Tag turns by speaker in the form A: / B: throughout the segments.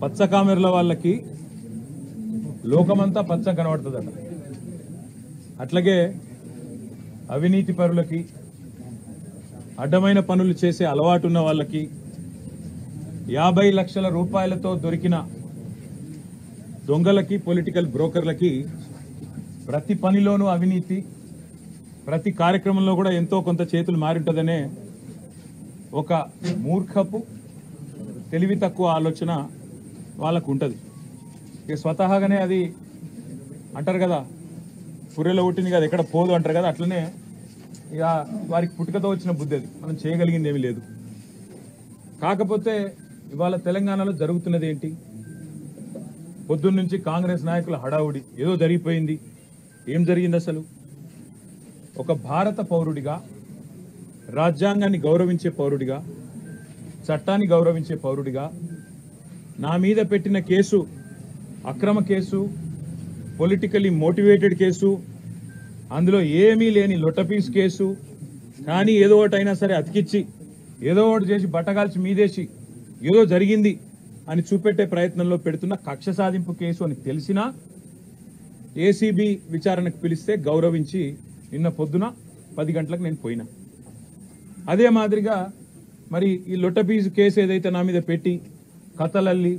A: పచ్చ కామెర్ల వాళ్ళకి లోకమంతా పచ్చ కనబడుతుందట. అట్లాగే అవినీతి పరులకి, అడ్డమైన పనులు చేసే అలవాటున్న వాళ్ళకి 50 లక్షల రూపాయలతో దొరికిన దొంగలకి, పొలిటికల్ బ్రోకర్లకి ప్రతి పనిలోనూ అవినీతి, ప్రతి కార్యక్రమంలో కూడా ఎంతో కొంత చేతులు మారింటదనే ఒక మూర్ఖపు, తెలివి తక్కువ ఆలోచన వాళ్ళకు ఉంటుంది. ఇక స్వతహాగానే అది అంటారు కదా, పుర్రెలో పుట్టింది కదా ఎక్కడ పోదు అంటారు కదా, అట్లనే ఇక వారికి పుట్టుకతో వచ్చిన బుద్ధి అది. మనం చేయగలిగింది ఏమీ లేదు. కాకపోతే ఇవాళ తెలంగాణలో జరుగుతున్నది ఏంటి? పొద్దున్న నుంచి కాంగ్రెస్ నాయకుల హడావుడి, ఏదో జరిగిపోయింది. ఏం జరిగింది అసలు? ఒక భారత పౌరుడిగా, రాజ్యాంగాన్ని గౌరవించే పౌరుడిగా, చట్టాన్ని గౌరవించే పౌరుడిగా నా మీద పెట్టిన కేసు అక్రమ కేసు, పొలిటికలీ మోటివేటెడ్ కేసు, అందులో ఏమీ లేని లొట్టపీస్ కేసు. కానీ ఏదో ఒకటైనా సరే అతికిచ్చి, ఏదో ఒకటి చేసి బట్టగాల్చి మీదేసి ఏదో జరిగింది అని చూపెట్టే ప్రయత్నంలో పెడుతున్న కక్ష సాధింపు కేసు అని తెలిసినా ఏసీబీ విచారణకు పిలిస్తే గౌరవించి నిన్న పొద్దున 10 గంటలకు నేను పోయినా. అదే మాదిరిగా మరి ఈ లొట్టపీసు కేసు ఏదైతే నా మీద పెట్టి కథలల్లి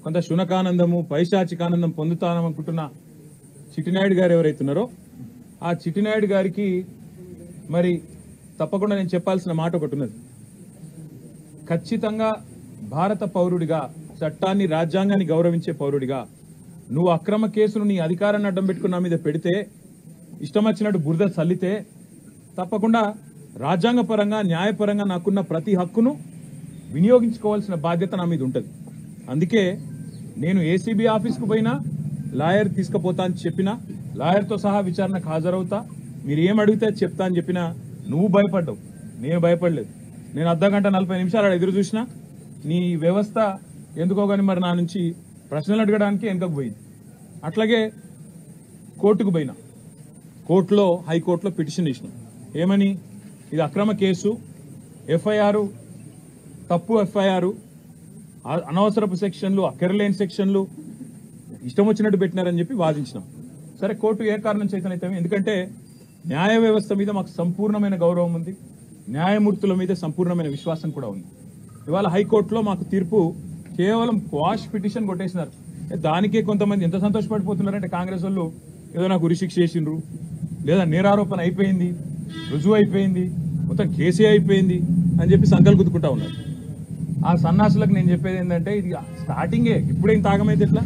A: కొంత శునకానందము, పైశాచికానందం పొందుతాననుకుంటున్న చిట్టినాయుడు గారు ఎవరైతున్నారో ఆ చిట్టినాయుడు గారికి మరి తప్పకుండా నేను చెప్పాల్సిన మాట ఒకటి ఉన్నది. ఖచ్చితంగా భారత పౌరుడిగా, చట్టాన్ని, రాజ్యాంగాన్ని గౌరవించే పౌరుడిగా నువ్వు అక్రమ కేసును నీ అధికారాన్ని అడ్డం పెట్టుకున్న మీద పెడితే, ఇష్టం వచ్చినట్టు బురద చల్లితే తప్పకుండా రాజ్యాంగపరంగా, న్యాయపరంగా నాకున్న ప్రతి హక్కును వినియోగించుకోవాల్సిన బాధ్యత నా మీద ఉంటుంది. అందుకే నేను ఏసీబీ ఆఫీస్కు పోయినా లాయర్ తీసుకుపోతా అని చెప్పినా, లాయర్తో సహా విచారణకు హాజరవుతా, మీరు ఏం అడిగితే చెప్తా అని చెప్పినా నువ్వు భయపడ్డావు, నేను భయపడలేదు. నేను అర్ధగంట 40 నిమిషాలు ఎదురు చూసినా నీ వ్యవస్థ ఎందుకో కానీ మరి నా నుంచి ప్రశ్నలు అడగడానికి వెనుకకు పోయింది. అట్లాగే కోర్టుకు పోయినా, కోర్టులో, హైకోర్టులో పిటిషన్ ఇచ్చినాం. ఏమని? ఇది అక్రమ కేసు, ఎఫ్ఐఆర్ తప్పు, ఎఫ్ఐఆర్ అనవసరపు సెక్షన్లు, అక్కర్లేని సెక్షన్లు ఇష్టం వచ్చినట్టు పెట్టినారని చెప్పి వాదించినాం. సరే, కోర్టు ఏ కారణం చేతనైతే, ఎందుకంటే న్యాయ వ్యవస్థ మీద మాకు సంపూర్ణమైన గౌరవం ఉంది, న్యాయమూర్తుల మీద సంపూర్ణమైన విశ్వాసం కూడా ఉంది. ఇవాళ హైకోర్టులో మాకు తీర్పు కేవలం క్వాష్ పిటిషన్ కొట్టేసినారు. దానికే కొంతమంది ఎంత సంతోషపడిపోతున్నారంటే, కాంగ్రెస్ వాళ్ళు ఏదో నాకు ఉరిశిక్ష చేసిండ్రు, లేదా నేరారోపణ అయిపోయింది, రుజువు అయిపోయింది, మొత్తం కేసే అయిపోయింది అని చెప్పి సంకల్ గుద్దుకుంటా ఉన్నారు. ఆ సన్నాసులకు నేను చెప్పేది ఏంటంటే, ఇది స్టార్టింగే, ఇప్పుడేం తాగమైతే ఎట్లా?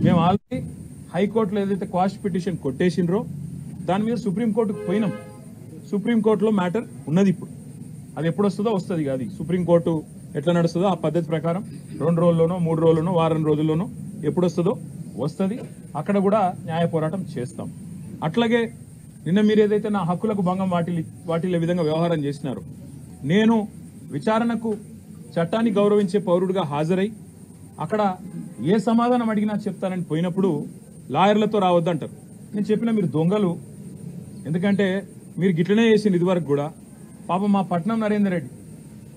A: మేము ఆల్రెడీ హైకోర్టులో ఏదైతే క్వాష్ పిటిషన్ కొట్టేసిండ్రో దాని మీద సుప్రీంకోర్టుకు పోయినాం. సుప్రీంకోర్టులో మ్యాటర్ ఉన్నది. ఇప్పుడు అది ఎప్పుడు వస్తుందో వస్తుంది. అది సుప్రీంకోర్టు ఎట్లా నడుస్తుందో ఆ పద్ధతి ప్రకారం 2 రోజుల్లోనో, 3 రోజుల్లోనో, వారం రోజుల్లోనో ఎప్పుడు వస్తుందో వస్తుంది. అక్కడ కూడా న్యాయ పోరాటం చేస్తాం. అట్లాగే నిన్న మీరు ఏదైతే నా హక్కులకు భంగం వాటిల్లే విధంగా వ్యవహారం చేసినారో, నేను విచారణకు చట్టాన్ని గౌరవించే పౌరుడిగా హాజరై అక్కడ ఏ సమాధానం అడిగినా చెప్తానని పోయినప్పుడు లాయర్లతో రావద్దంటారు. నేను చెప్పిన మీరు దొంగలు, ఎందుకంటే మీరు గిట్లనే చేసింది ఇదివరకు కూడా. పాపం మా పట్నం నరేందర్ రెడ్డి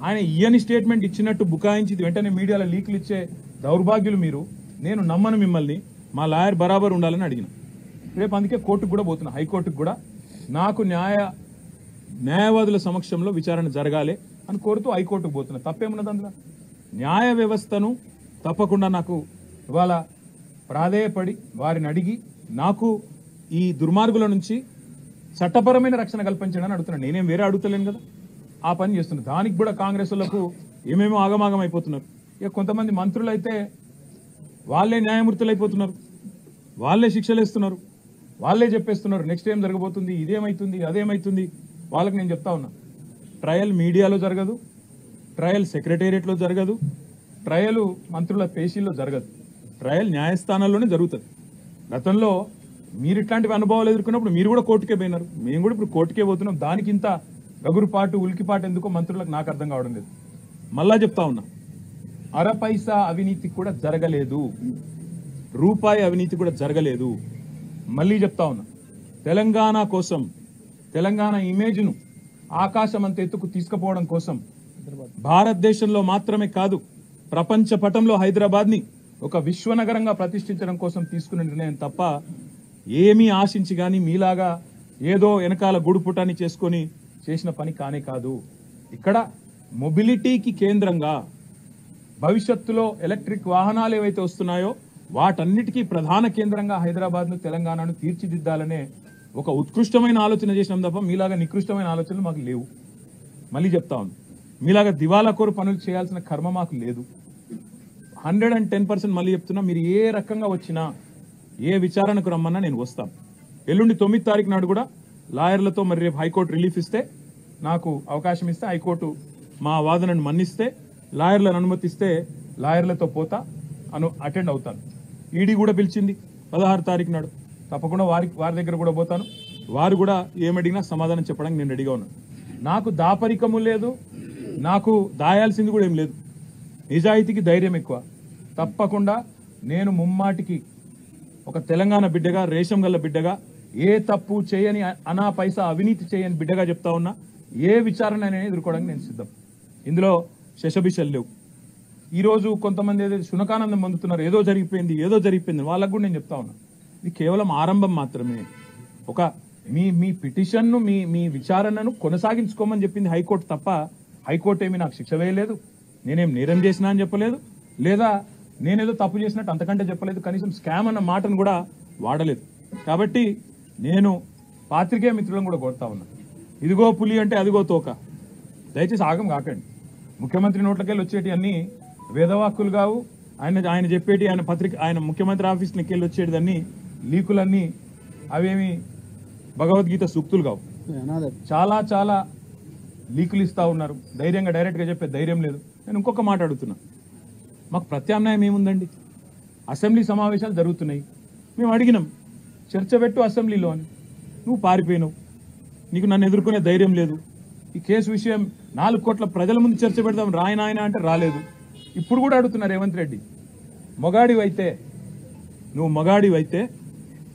A: ఆయన ఇయ్యని స్టేట్మెంట్ ఇచ్చినట్టు బుకాయించి వెంటనే మీడియాలో లీకులు ఇచ్చే దౌర్భాగ్యులు మీరు. నేను నమ్మను మిమ్మల్ని, మా లాయర్ బరాబర్ ఉండాలని అడిగిన. రేపు అందుకే కోర్టుకు కూడా పోతున్నా, హైకోర్టుకు కూడా. నాకు న్యాయవాదుల సమక్షంలో విచారణ జరగాలి అని కోరుతూ హైకోర్టుకు పోతున్నా. తప్పేమున్నది అందులో? న్యాయ వ్యవస్థను తప్పకుండా నాకు ఇవాళ ప్రాధేయపడి వారిని అడిగి నాకు ఈ దుర్మార్గుల నుంచి చట్టపరమైన రక్షణ కల్పించడానికి అడుగుతున్నాను. నేనేం వేరే అడుగుతలేను కదా, ఆ పని చేస్తున్నా. దానికి కూడా కాంగ్రెస్ వాళ్ళకు ఏమేమో ఆగమాగం అయిపోతున్నారు. ఇక కొంతమంది మంత్రులు అయితే వాళ్ళే న్యాయమూర్తులు అయిపోతున్నారు, వాళ్ళే శిక్షలు వేస్తున్నారు, వాళ్ళే చెప్పేస్తున్నారు నెక్స్ట్ ఏం జరగబోతుంది, ఇదేమైతుంది, అదేమైతుంది. వాళ్ళకి నేను చెప్తా ఉన్నా, ట్రయల్ మీడియాలో జరగదు, ట్రయల్ సెక్రటేరియట్లో జరగదు, ట్రయల్ మంత్రుల పేషీల్లో జరగదు, ట్రయల్ న్యాయస్థానాల్లోనే జరుగుతుంది. గతంలో మీరు ఇట్లాంటివి అనుభవాలు ఎదుర్కొన్నప్పుడు మీరు కూడా కోర్టుకే పోయినారు, మేము కూడా ఇప్పుడు కోర్టుకే పోతున్నాం. దానికి ఇంత గగురుపాటు, ఉలికిపాటు ఎందుకో మంత్రులకు నాకు అర్థం కావడం లేదు. మళ్ళా చెప్తా ఉన్నా, అర పైసా అవినీతి కూడా జరగలేదు, రూపాయి అవినీతి కూడా జరగలేదు. మళ్ళీ చెప్తా ఉన్నా, తెలంగాణ కోసం, తెలంగాణ ఇమేజ్ను ఆకాశం అంత ఎత్తుకు తీసుకుపోవడం కోసం భారతదేశంలో మాత్రమే కాదు ప్రపంచ పటంలో హైదరాబాద్ ని ఒక విశ్వనగరంగా ప్రతిష్ఠించడం కోసం తీసుకున్న నిర్ణయం తప్ప ఏమీ ఆశించి గాని మీలాగా ఏదో వెనకాల గుడుపుటాన్ని చేసుకొని చేసిన పని కానే కాదు. ఇక్కడ మొబిలిటీకి కేంద్రంగా భవిష్యత్తులో ఎలక్ట్రిక్ వాహనాలు ఏవైతే వస్తున్నాయో వాటన్నిటికీ ప్రధాన కేంద్రంగా హైదరాబాద్ ను తెలంగాణను తీర్చిదిద్దాలనే ఒక ఉత్కృష్టమైన ఆలోచన చేసినాం తప్ప మీలాగా నికృష్టమైన ఆలోచనలు మాకు లేవు. మళ్ళీ చెప్తా ఉన్నాను, మీలాగా దివాలాకోరు పనులు చేయాల్సిన కర్మ మాకు లేదు. 110% మళ్ళీ చెప్తున్నా, మీరు ఏ రకంగా వచ్చినా ఏ విచారణకు రమ్మన్నా నేను వస్తాను. ఎల్లుండి 9వ తారీఖు నాడు కూడా లాయర్లతో మరి రేపు హైకోర్టు రిలీఫ్ ఇస్తే నాకు అవకాశం ఇస్తే హైకోర్టు మా వాదనను మన్నిస్తే లాయర్లను అనుమతిస్తే లాయర్లతో పోతా అటెండ్ అవుతాను. ఈడీ కూడా పిలిచింది 16వ తారీఖు నాడు, తప్పకుండా వారి దగ్గర కూడా పోతాను. వారు కూడా ఏమడిగినా సమాధానం చెప్పడానికి నేను రెడీగా ఉన్నాను. నాకు దాపరికము లేదు, నాకు దాయాల్సింది కూడా ఏం లేదు. నిజాయితీకి ధైర్యం ఎక్కువ. తప్పకుండా నేను ముమ్మాటికి ఒక తెలంగాణ బిడ్డగా, రేషం గల్ల బిడ్డగా, ఏ తప్పు చేయని అనా పైసా అవినీతి చేయని బిడ్డగా చెప్తా ఉన్నా, ఏ విచారణ అనేది ఎదుర్కోవడానికి నేను సిద్ధం. ఇందులో శశబిషలు లేవు. ఈరోజు కొంతమంది ఏదైతే శునకానందం పొందుతున్నారు, ఏదో జరిగిపోయింది వాళ్ళకు కూడా నేను చెప్తా ఉన్నా, ఇది కేవలం ఆరంభం మాత్రమే. ఒక మీ పిటిషన్ను మీ విచారణను కొనసాగించుకోమని చెప్పింది హైకోర్టు తప్ప హైకోర్టు ఏమీ నాకు శిక్ష వేయలేదు, నేనేం నేరం చేసినా అని చెప్పలేదు, లేదా నేనేదో తప్పు చేసినట్టు అంతకంటే చెప్పలేదు, కనీసం స్కామ్ అన్న మాటను కూడా వాడలేదు. కాబట్టి నేను పాత్రికేయ మిత్రులను కూడా కోరుతా ఉన్నా, ఇదిగో పులి అంటే అదిగో తోక, దయచేసి ఆగం కాకండి. ముఖ్యమంత్రి నోట్లకెళ్ళి వచ్చేటి అన్ని వేదవాక్కులు కావు. ఆయన చెప్పేటి ఆయన ముఖ్యమంత్రి ఆఫీస్కి వెళ్ళి వచ్చేటిదన్నీ లీకులన్నీ అవేమి భగవద్గీత సూక్తులు కావు. చాలా చాలా లీకులు ఇస్తా ఉన్నారు. ధైర్యంగా డైరెక్ట్గా చెప్పే ధైర్యం లేదు. నేను ఇంకొక మాట అడుగుతున్నా, మాకు ప్రత్యామ్నాయం ఏముందండి? అసెంబ్లీ సమావేశాలు జరుగుతున్నాయి, మేము అడిగినాం చర్చ పెట్టు అసెంబ్లీలో అని, నువ్వు పారిపోయినావు, నీకు నన్ను ఎదుర్కొనే ధైర్యం లేదు. ఈ కేసు విషయం 4 కోట్ల ప్రజల ముందు చర్చ పెడదాం రాయనాయన అంటే రాలేదు. ఇప్పుడు కూడా అడుగుతున్నారు రేవంత్ రెడ్డి, నువ్వు మగాడివైతే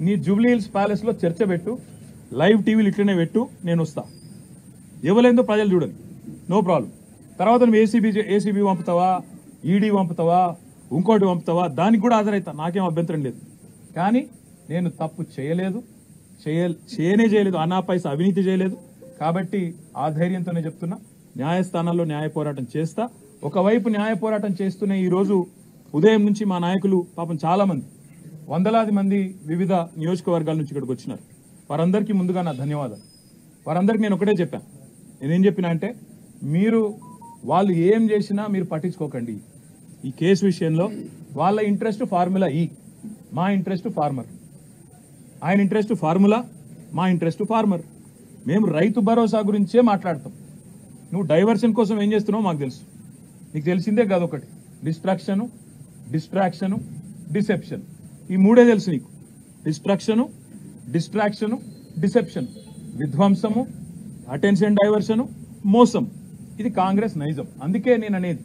A: నీ జూబ్లీ హిల్స్ ప్యాలెస్లో చర్చ పెట్టు, లైవ్ టీవీలు ఇట్లనే పెట్టు, నేను వస్తా. ఇవ్వలేదో ప్రజలు చూడండి, నో ప్రాబ్లం. తర్వాత నువ్వు ఏసీబీ పంపుతావా, ఈడీ పంపుతావా, ఇంకోటి పంపుతావా, దానికి కూడా హాజరవుతా, నాకేం అభ్యంతరం లేదు. కానీ నేను తప్పు చేయలేదు, అనా పైసా అవినీతి చేయలేదు. కాబట్టి ఆ ధైర్యంతోనే చెప్తున్నా, న్యాయస్థానాల్లో న్యాయ పోరాటం చేస్తా. ఒకవైపు న్యాయ పోరాటం చేస్తూనే ఈరోజు ఉదయం నుంచి మా నాయకులు పాపం చాలా మంది, వందలాది మంది వివిధ నియోజకవర్గాల నుంచి ఇక్కడికి వచ్చినారు. వారందరికీ ముందుగా నా ధన్యవాదాలు. వారందరికీ నేను ఒకటే చెప్పాను, నేనేం చెప్పినా అంటే, వాళ్ళు ఏం చేసినా మీరు పట్టించుకోకండి. ఈ కేసు విషయంలో వాళ్ళ ఇంట్రెస్ట్ ఫార్ములా ఈ, మా ఇంట్రెస్ట్ ఫార్మర్. ఆయన ఇంట్రెస్ట్ ఫార్ములా, మా ఇంట్రెస్ట్ ఫార్మర్. మేము రైతు భరోసా గురించే మాట్లాడతాం. నువ్వు డైవర్షన్ కోసం ఏం చేస్తున్నావు మాకు తెలుసు. నీకు తెలిసిందే కాదు, ఒకటి డిస్ట్రాక్షను, డిసెప్షన్. ఈ మూడే తెలుసు నీకు. డిస్ట్రాక్షను, డిసెప్షన్, విధ్వంసము, అటెన్షన్ డైవర్షను, మోసం. ఇది కాంగ్రెస్ నైజం. అందుకే నేను అనేది,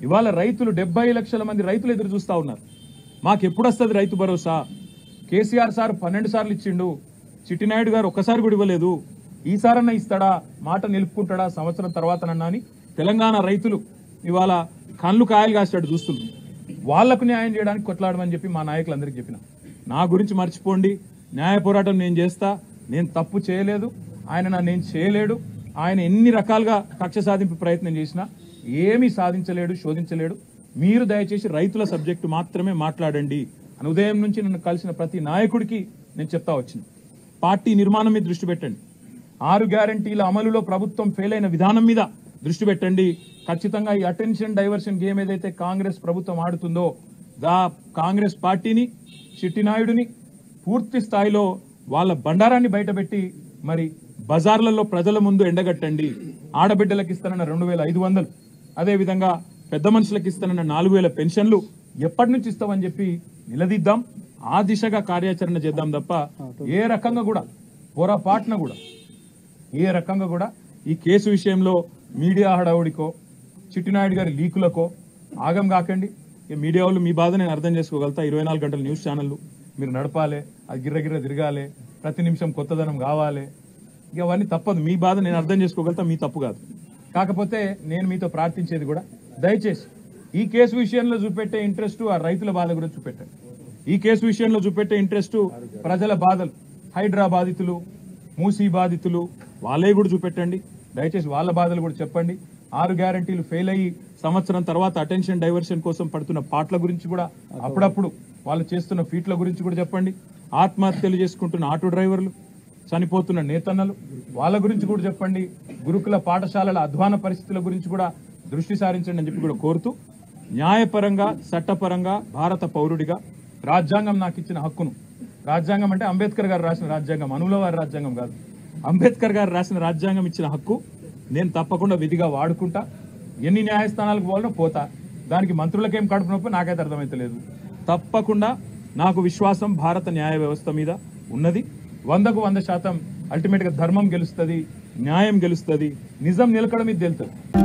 A: ఇవాళ రైతులు 70 లక్షల మంది రైతులు ఎదురు చూస్తా ఉన్నారు. మాకు ఎప్పుడు వస్తుంది రైతు భరోసా? కేసీఆర్ సార్ 12 సార్లు ఇచ్చిండు, చిట్టినాయుడు గారు ఒక్కసారి కూడా ఇవ్వలేదు. ఈసారన్నా ఇస్తాడా, మాట నిలుపుకుంటాడా సంవత్సరం తర్వాతనన్నా అని తెలంగాణ రైతులు ఇవాళ కళ్ళు కాయలు కాసేటట్టు చూస్తున్నారు. వాళ్లకు న్యాయం చేయడానికి కొట్లాడమని చెప్పి మా నాయకులందరికీ చెప్పిన. నా గురించి మర్చిపోండి, న్యాయ పోరాటం నేను చేస్తా. నేను తప్పు చేయలేదు, నేను చేయలేడు. ఆయన ఎన్ని రకాలుగా కక్ష సాధింపు ప్రయత్నం చేసినా ఏమీ సాధించలేడు, శోధించలేడు. మీరు దయచేసి రైతుల సబ్జెక్టు మాత్రమే మాట్లాడండి అని ఉదయం నుంచి నన్ను కలిసిన ప్రతి నాయకుడికి నేను చెప్తా వచ్చిన. పార్టీ నిర్మాణం మీద దృష్టి పెట్టండి, 6 గ్యారంటీల అమలులో ప్రభుత్వం ఫెయిల్ అయిన విధానం మీద దృష్టి పెట్టండి. ఖచ్చితంగా ఈ అటెన్షన్ డైవర్షన్ గేమ్ ఏదైతే కాంగ్రెస్ ప్రభుత్వం ఆడుతుందో, కాంగ్రెస్ పార్టీని, చిట్టినాయుడిని పూర్తి స్థాయిలో వాళ్ళ బండారాన్ని బయటపెట్టి మరి బజార్లలో ప్రజల ముందు ఎండగట్టండి. ఆడబిడ్డలకు ఇస్తానన్న 2500, అదేవిధంగా పెద్ద మనుషులకు ఇస్తానన్న 4000 పెన్షన్లు ఎప్పటి నుంచి ఇస్తామని చెప్పి నిలదీద్దాం. ఆ దిశగా కార్యాచరణ చేద్దాం తప్ప ఏ రకంగా కూడా పొరపాటున కూడా ఈ కేసు విషయంలో మీడియా హడావుడికో, చిట్టినాయుడు గారి లీకులకో ఆగం కాకండి. మీడియా వాళ్ళు మీ బాధ నేను అర్థం చేసుకోగలుగుతా. 24 గంటల న్యూస్ ఛానళ్ళు మీరు నడపాలి, అది గిర్రగిర్ర తిరగాలి, ప్రతి నిమిషం కొత్తదనం కావాలి. ఇక అవన్నీ తప్పదు. మీ బాధ నేను అర్థం చేసుకోగలుగుతా, మీ తప్పు కాదు. కాకపోతే నేను మీతో ప్రార్థించేది కూడా దయచేసి ఈ కేసు విషయంలో చూపెట్టే ఇంట్రెస్ట్ ఆ రైతుల బాధ కూడా చూపెట్టండి. ఈ కేసు విషయంలో చూపెట్టే ఇంట్రెస్ట్ ప్రజల బాధలు, హైడ్రా బాధితులు, మూసీ బాధితులు, వాళ్ళే కూడా చూపెట్టండి. దయచేసి వాళ్ళ బాధలు కూడా చెప్పండి. 6 గ్యారంటీలు ఫెయిల్ అయ్యి సంవత్సరం తర్వాత అటెన్షన్ డైవర్షన్ కోసం పడుతున్న పాటల గురించి కూడా అప్పుడప్పుడు వాళ్ళు చేస్తున్న ఫీట్ల గురించి కూడా చెప్పండి. ఆత్మహత్యలు చేసుకుంటున్న ఆటో డ్రైవర్లు, చనిపోతున్న నేతన్నలు, వాళ్ళ గురించి కూడా చెప్పండి. గురుకుల పాఠశాలల అధ్వాన పరిస్థితుల గురించి కూడా దృష్టి సారించండి అని చెప్పి కూడా కోరుతూ, న్యాయపరంగా చట్టపరంగా భారత పౌరుడిగా రాజ్యాంగం నాకు ఇచ్చిన హక్కును, రాజ్యాంగం అంటే అంబేద్కర్ గారు రాసిన రాజ్యాంగం, అనుల వారి రాజ్యాంగం కాదు, అంబేద్కర్ గారు రాసిన రాజ్యాంగం ఇచ్చిన హక్కు నేను తప్పకుండా విధిగా వాడుకుంటా. ఎన్ని న్యాయస్థానాలకు పోవాలనో పోతా. దానికి మంత్రులకేం కడుపు నొప్పి నాకైతే అర్థమైతలేదు. తప్పకుండా నాకు విశ్వాసం భారత న్యాయ వ్యవస్థ మీద ఉన్నది. 100కు 100% అల్టిమేట్ గా ధర్మం గెలుస్తుంది, న్యాయం గెలుస్తుంది, నిజం నిలకడ మీద తెలుస్తుంది.